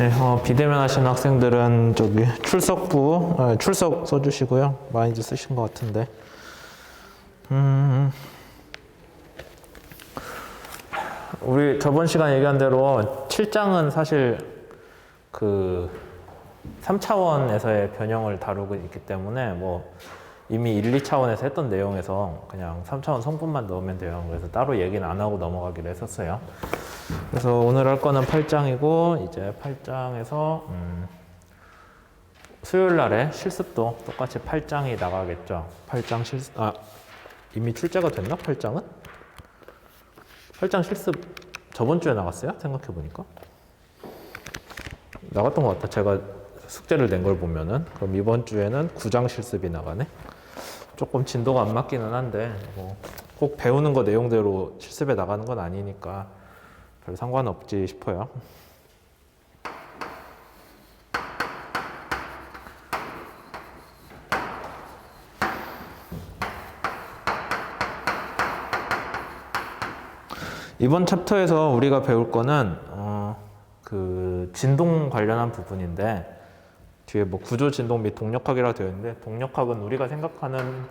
네, 비대면 하시는 학생들은 저기 출석부, 출석 써주시고요. 많이들 쓰신 것 같은데. 우리 저번 시간 얘기한 대로 7장은 사실 그 3차원에서의 변형을 다루고 있기 때문에 뭐 이미 1, 2차원에서 했던 내용에서 그냥 3차원 성분만 넣으면 돼요. 그래서 따로 얘기는 안 하고 넘어가기로 했었어요. 그래서 오늘 할 거는 8장이고 이제 8장에서 수요일 날에 실습도 똑같이 8장이 나가겠죠. 8장 실습, 이미 출제가 됐나? 8장은? 8장 실습 저번 주에 나갔어요? 생각해보니까. 나갔던 것 같다. 제가 숙제를 낸 걸 보면은. 그럼 이번 주에는 9장 실습이 나가네. 조금 진도가 안 맞기는 한데 뭐 꼭 배우는 거 내용대로 실습에 나가는 건 아니니까 별 상관없지 싶어요. 이번 챕터에서 우리가 배울 거는 그 진동 관련한 부분인데 뒤에 뭐 구조 진동 및 동력학이라고 되어 있는데 동력학은 우리가 생각하는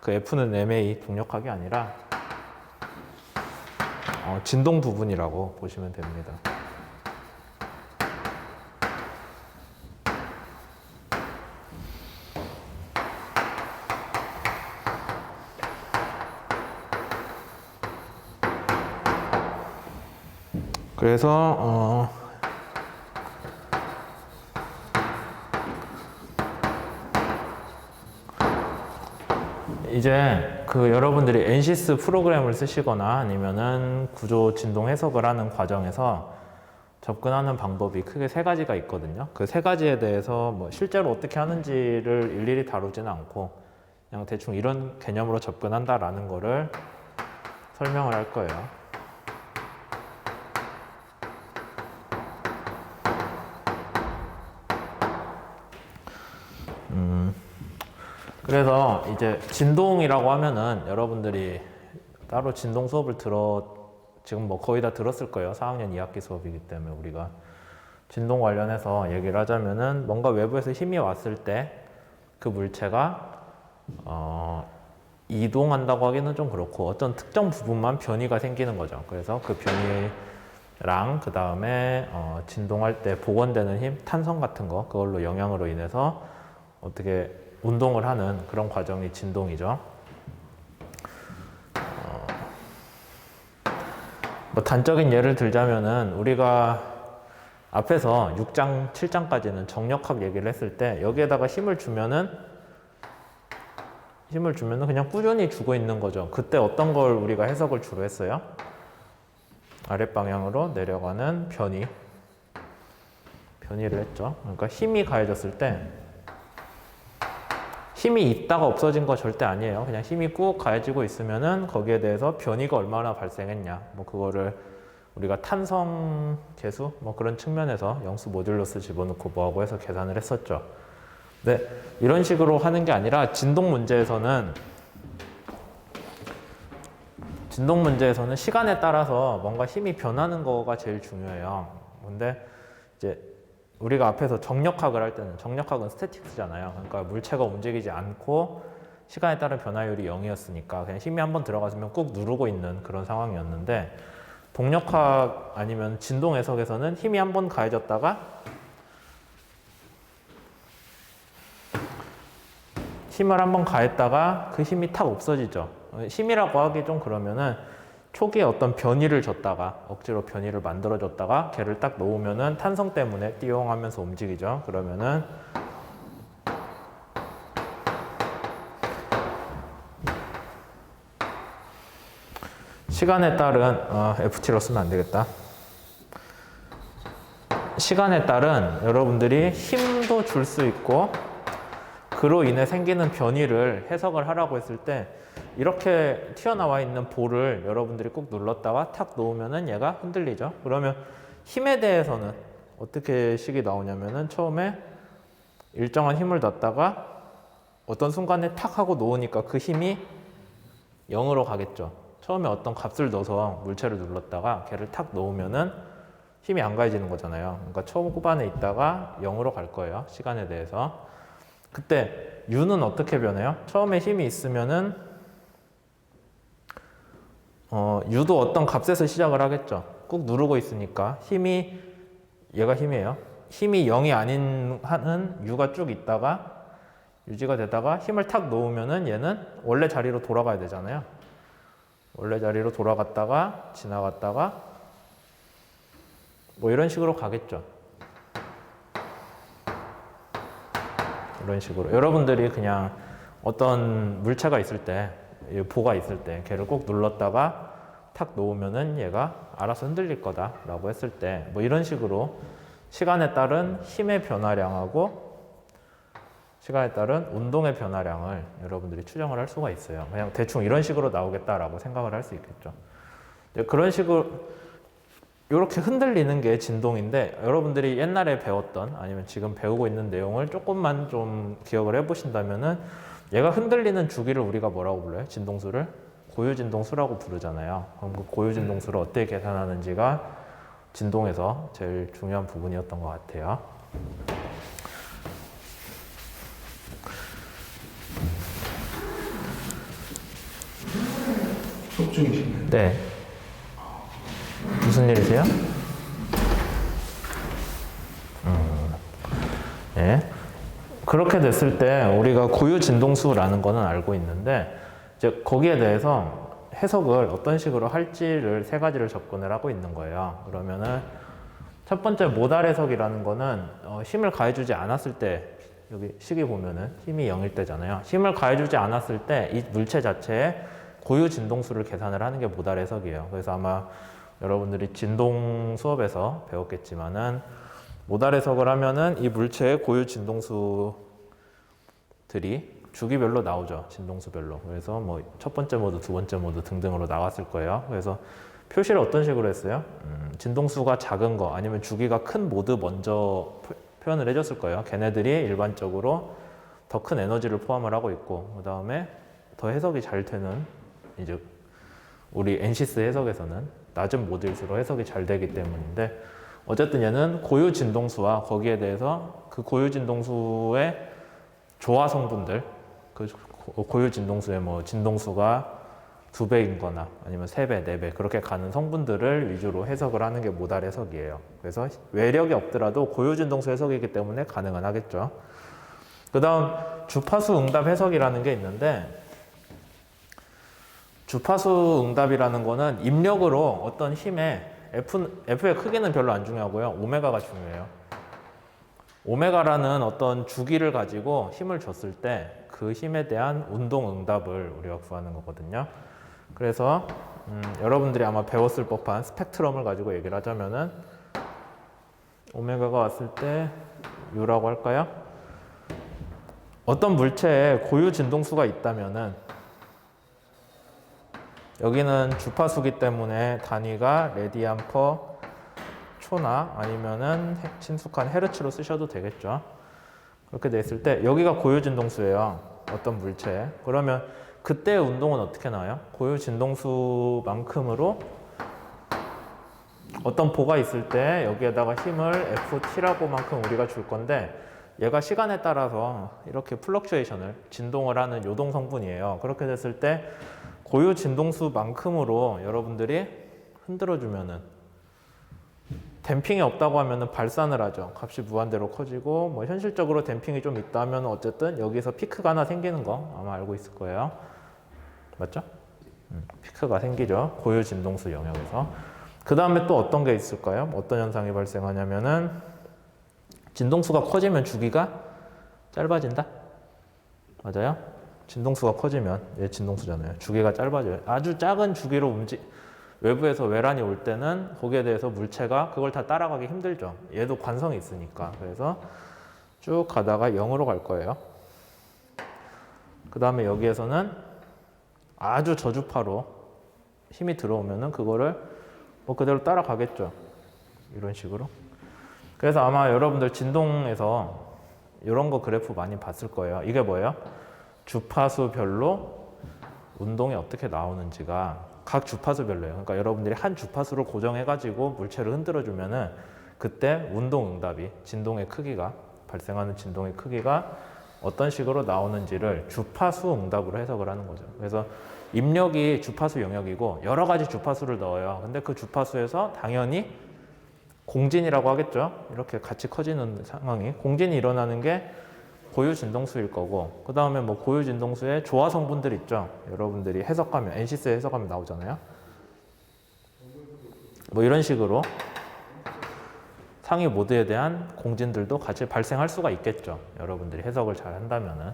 그 F는 MA 동력학이 아니라 진동 부분이라고 보시면 됩니다. 그래서 이제 그 여러분들이 엔시스 프로그램을 쓰시거나 아니면은 구조 진동 해석을 하는 과정에서 접근하는 방법이 크게 세 가지가 있거든요. 그 세 가지에 대해서 뭐 실제로 어떻게 하는지를 일일이 다루지는 않고 그냥 대충 이런 개념으로 접근한다라는 거를 설명을 할 거예요. 그래서 이제 진동이라고 하면은 여러분들이 따로 진동 수업을 지금 뭐 거의 다 들었을 거예요. 4학년 2학기 수업이기 때문에 우리가 진동 관련해서 얘기를 하자면은 뭔가 외부에서 힘이 왔을 때 그 물체가 이동한다고 하기는 좀 그렇고 어떤 특정 부분만 변이가 생기는 거죠. 그래서 그 변이랑 그 다음에 진동할 때 복원되는 힘, 탄성 같은 거 그걸로 영향으로 인해서 어떻게 운동을 하는 그런 과정이 진동이죠. 뭐 단적인 예를 들자면은 우리가 앞에서 6장, 7장까지는 정력학 얘기를 했을 때 여기에다가 힘을 주면은 그냥 꾸준히 주고 있는 거죠. 그때 어떤 걸 우리가 해석을 주로 했어요? 아랫방향으로 내려가는 변이를 했죠. 그러니까 힘이 가해졌을 때 힘이 있다가 없어진 거 절대 아니에요. 그냥 힘이 꾹 가해지고 있으면은 거기에 대해서 변이가 얼마나 발생했냐. 뭐 그거를 우리가 탄성 계수 뭐 그런 측면에서 영수 모듈러스 집어넣고 뭐하고 해서 계산을 했었죠. 네, 이런 식으로 하는 게 아니라 진동 문제에서는 시간에 따라서 뭔가 힘이 변하는 거가 제일 중요해요. 근데 이제 우리가 앞에서 정력학을 할 때는 정력학은 스태틱스잖아요. 그러니까 물체가 움직이지 않고 시간에 따른 변화율이 0이었으니까 그냥 힘이 한번 들어가면 꾹 누르고 있는 그런 상황이었는데 동력학 아니면 진동 해석에서는 힘이 한번 가해졌다가 힘을 한번 가했다가 그 힘이 탁 없어지죠. 힘이라고 하기 좀 그러면은 초기에 어떤 변이를 줬다가 억지로 변이를 만들어줬다가 걔를 딱 놓으면은 탄성 때문에 띠용하면서 움직이죠. 그러면은 시간에 따른 FT로 쓰면 안 되겠다. 시간에 따른 여러분들이 힘도 줄 수 있고 그로 인해 생기는 변이를 해석을 하라고 했을 때 이렇게 튀어나와 있는 볼을 여러분들이 꾹 눌렀다가 탁 놓으면은 얘가 흔들리죠. 그러면 힘에 대해서는 어떻게 식이 나오냐면은 처음에 일정한 힘을 넣었다가 어떤 순간에 탁 하고 놓으니까 그 힘이 0으로 가겠죠. 처음에 어떤 값을 넣어서 물체를 눌렀다가 걔를 탁 놓으면은 힘이 안 가해지는 거잖아요. 그러니까 초반에 있다가 0으로 갈 거예요. 시간에 대해서. 그때 U는 어떻게 변해요? 처음에 힘이 있으면은 U도 어떤 값에서 시작을 하겠죠. 꾹 누르고 있으니까 얘가 힘이에요. 힘이 0이 아닌 한은 U가 쭉 있다가 유지가 되다가 힘을 탁 놓으면은 얘는 원래 자리로 돌아가야 되잖아요. 원래 자리로 돌아갔다가 지나갔다가 뭐 이런 식으로 가겠죠. 이런 식으로 여러분들이 그냥 어떤 물체가 있을 때, 보가 있을 때 걔를 꼭 눌렀다가 탁 놓으면은 얘가 알아서 흔들릴 거다라고 했을 때 뭐 이런 식으로 시간에 따른 힘의 변화량하고 시간에 따른 운동의 변화량을 여러분들이 추정을 할 수가 있어요. 그냥 대충 이런 식으로 나오겠다라고 생각을 할 수 있겠죠. 그런 식으로 이렇게 흔들리는 게 진동인데 여러분들이 옛날에 배웠던 아니면 지금 배우고 있는 내용을 조금만 좀 기억을 해보신다면은 얘가 흔들리는 주기를 우리가 뭐라고 불러요? 진동수를 고유진동수라고 부르잖아요. 그럼 그 고유진동수를 어떻게 계산하는지가 진동에서 제일 중요한 부분이었던 것 같아요. 수업 중이시나요? 네. 무슨 일이세요? 네. 그렇게 됐을 때 우리가 고유진동수라는 거는 알고 있는데 이제 거기에 대해서 해석을 어떤 식으로 할지를 세 가지를 접근을 하고 있는 거예요. 그러면은 첫 번째 모달 해석이라는 거는 힘을 가해주지 않았을 때 여기 식이 보면은 힘이 0일 때잖아요. 힘을 가해주지 않았을 때 이 물체 자체에 고유 진동수를 계산을 하는 게 모달 해석이에요. 그래서 아마 여러분들이 진동 수업에서 배웠겠지만은 모달 해석을 하면은 이 물체의 고유 진동수들이 주기별로 나오죠. 진동수별로. 그래서 뭐 첫 번째 모드, 두 번째 모드 등등으로 나왔을 거예요. 그래서 표시를 어떤 식으로 했어요? 진동수가 작은 거 아니면 주기가 큰 모드 먼저 표현을 해줬을 거예요. 걔네들이 일반적으로 더 큰 에너지를 포함을 하고 있고 그 다음에 더 해석이 잘 되는 이제 우리 NCS 해석에서는 낮은 모드일수록 해석이 잘 되기 때문인데 어쨌든 얘는 고유 진동수와 거기에 대해서 그 고유 진동수의 조화 성분들 그 고유 진동수의 뭐 진동수가 2배인 거나 아니면 3배, 4배 그렇게 가는 성분들을 위주로 해석을 하는 게 모달 해석이에요. 그래서 외력이 없더라도 고유 진동수 해석이기 때문에 가능은 하겠죠. 그 다음 주파수 응답 해석이라는 게 있는데 주파수 응답이라는 거는 입력으로 어떤 힘의 F의 크기는 별로 안 중요하고요. 오메가가 중요해요. 오메가라는 어떤 주기를 가지고 힘을 줬을 때 그 힘에 대한 운동 응답을 우리가 구하는 거거든요. 그래서 여러분들이 아마 배웠을 법한 스펙트럼을 가지고 얘기를 하자면은 오메가가 왔을 때 U라고 할까요? 어떤 물체에 고유 진동수가 있다면은 여기는 주파수기 때문에 단위가 레디안 퍼 초나 아니면은 친숙한 헤르츠로 쓰셔도 되겠죠. 그렇게 됐을 때 여기가 고유 진동수예요. 어떤 물체. 그러면 그때의 운동은 어떻게 나와요? 고유 진동수만큼으로 어떤 보가 있을 때 여기에다가 힘을 FT라고만큼 우리가 줄 건데 얘가 시간에 따라서 이렇게 플럭추에이션을 진동을 하는 요동 성분이에요. 그렇게 됐을 때 고유 진동수만큼으로 여러분들이 흔들어 주면은 댐핑이 없다고 하면은 발산을 하죠. 값이 무한대로 커지고 뭐 현실적으로 댐핑이 좀 있다면 어쨌든 여기서 피크가 하나 생기는 거 아마 알고 있을 거예요. 맞죠? 피크가 생기죠. 고유 진동수 영역에서. 그 다음에 또 어떤 게 있을까요? 어떤 현상이 발생하냐면은 진동수가 커지면 주기가 짧아진다? 맞아요? 진동수가 커지면 얘 진동수잖아요. 주기가 짧아져요. 아주 작은 주기로 외부에서 외란이 올 때는 거기에 대해서 물체가 그걸 다 따라가기 힘들죠. 얘도 관성이 있으니까. 그래서 쭉 가다가 0으로 갈 거예요. 그 다음에 여기에서는 아주 저주파로 힘이 들어오면은 그거를 뭐 그대로 따라가겠죠. 이런 식으로. 그래서 아마 여러분들 진동에서 이런 거 그래프 많이 봤을 거예요. 이게 뭐예요? 주파수별로 운동이 어떻게 나오는지가 각 주파수별로예요. 그러니까 여러분들이 한 주파수를 고정해가지고 물체를 흔들어주면은 그때 운동응답이 진동의 크기가 발생하는 진동의 크기가 어떤 식으로 나오는지를 주파수 응답으로 해석을 하는 거죠. 그래서 입력이 주파수 영역이고 여러 가지 주파수를 넣어요. 근데 그 주파수에서 당연히 공진이라고 하겠죠. 이렇게 같이 커지는 상황이 공진이 일어나는 게 고유 진동수일 거고, 그 다음에 뭐 고유 진동수에 조화 성분들 있죠. 여러분들이 해석하면 NC스 해석하면 나오잖아요. 뭐 이런 식으로 상위 모드에 대한 공진들도 같이 발생할 수가 있겠죠. 여러분들이 해석을 잘 한다면은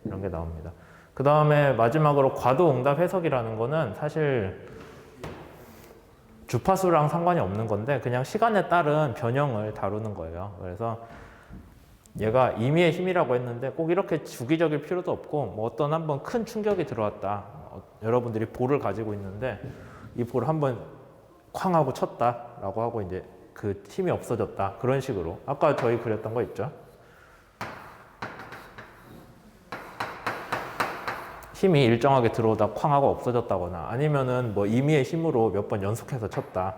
이런 게 나옵니다. 그 다음에 마지막으로 과도응답 해석이라는 거는 사실 주파수랑 상관이 없는 건데 그냥 시간에 따른 변형을 다루는 거예요. 그래서 얘가 임의의 힘이라고 했는데 꼭 이렇게 주기적일 필요도 없고, 뭐 어떤 한번 큰 충격이 들어왔다. 여러분들이 볼을 가지고 있는데 이 볼을 한번 쾅 하고 쳤다라고 하고 이제 그 힘이 없어졌다. 그런 식으로 아까 저희 그렸던 거 있죠. 힘이 일정하게 들어오다 쾅 하고 없어졌다거나 아니면은 뭐 임의의 힘으로 몇 번 연속해서 쳤다.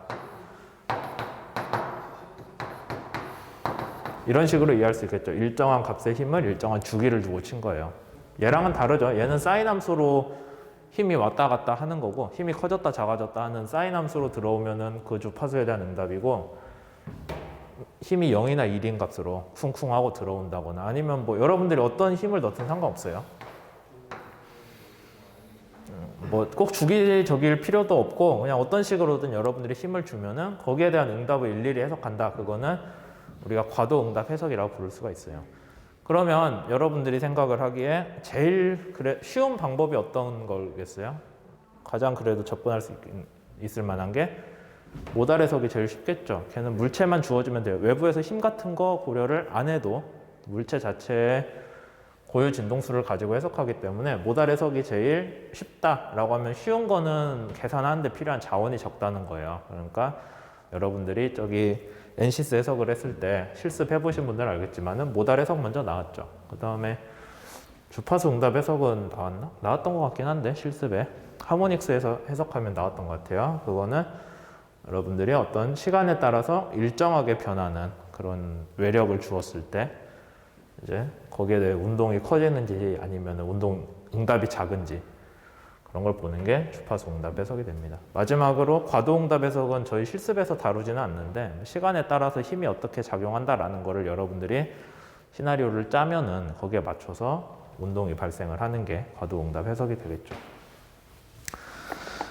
이런 식으로 이해할 수 있겠죠. 일정한 값의 힘을 일정한 주기를 주고 친 거예요. 얘랑은 다르죠. 얘는 사인 함수로 힘이 왔다 갔다 하는 거고, 힘이 커졌다 작아졌다 하는 사인 함수로 들어오면은 그 주파수에 대한 응답이고, 힘이 0이나 1인 값으로 쿵쿵 하고 들어온다거나 아니면 뭐 여러분들이 어떤 힘을 넣든 상관없어요. 뭐 꼭 주기적일 필요도 없고 그냥 어떤 식으로든 여러분들이 힘을 주면은 거기에 대한 응답을 일일이 해석한다. 그거는 우리가 과도응답 해석이라고 부를 수가 있어요. 그러면 여러분들이 생각을 하기에 제일 쉬운 방법이 어떤 거겠어요? 가장 그래도 접근할 수 있을 만한 게 모달 해석이 제일 쉽겠죠. 걔는 물체만 주어지면 돼요. 외부에서 힘 같은 거 고려를 안 해도 물체 자체의 고유 진동수를 가지고 해석하기 때문에 모달 해석이 제일 쉽다라고 하면, 쉬운 거는 계산하는데 필요한 자원이 적다는 거예요. 그러니까 여러분들이 저기 NC스 해석을 했을 때 실습해 보신 분들은 알겠지만은 모달 해석 먼저 나왔죠. 그 다음에 주파수 응답 해석은 나왔나? 나왔던 것 같긴 한데 실습에 하모닉스에서 해석하면 나왔던 것 같아요. 그거는 여러분들이 어떤 시간에 따라서 일정하게 변하는 그런 외력을 주었을 때 이제 거기에 대해 운동이 커지는지 아니면 운동 응답이 작은지 그런 걸 보는 게 주파수 응답 해석이 됩니다. 마지막으로 과도 응답 해석은 저희 실습에서 다루지는 않는데 시간에 따라서 힘이 어떻게 작용한다라는 거를 여러분들이 시나리오를 짜면은 거기에 맞춰서 운동이 발생을 하는 게 과도 응답 해석이 되겠죠.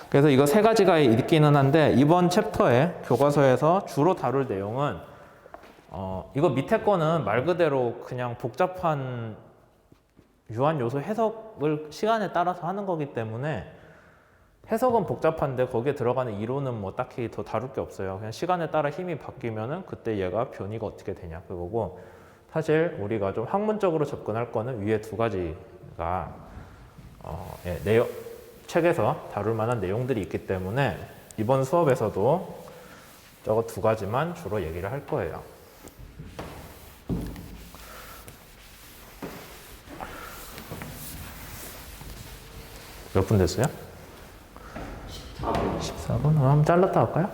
그래서 이거 세 가지가 있기는 한데 이번 챕터에 교과서에서 주로 다룰 내용은 이거 밑에 거는 말 그대로 그냥 복잡한 유한 요소 해석을 시간에 따라서 하는 거기 때문에 해석은 복잡한데 거기에 들어가는 이론은 뭐 딱히 더 다룰 게 없어요. 그냥 시간에 따라 힘이 바뀌면은 그때 얘가 변이가 어떻게 되냐 그거고, 사실 우리가 좀 학문적으로 접근할 거는 위에 두 가지가 책에서 다룰 만한 내용들이 있기 때문에 이번 수업에서도 저거 두 가지만 주로 얘기를 할 거예요. 몇 분 됐어요? 14분? 14분? 한번 잘랐다 할까요?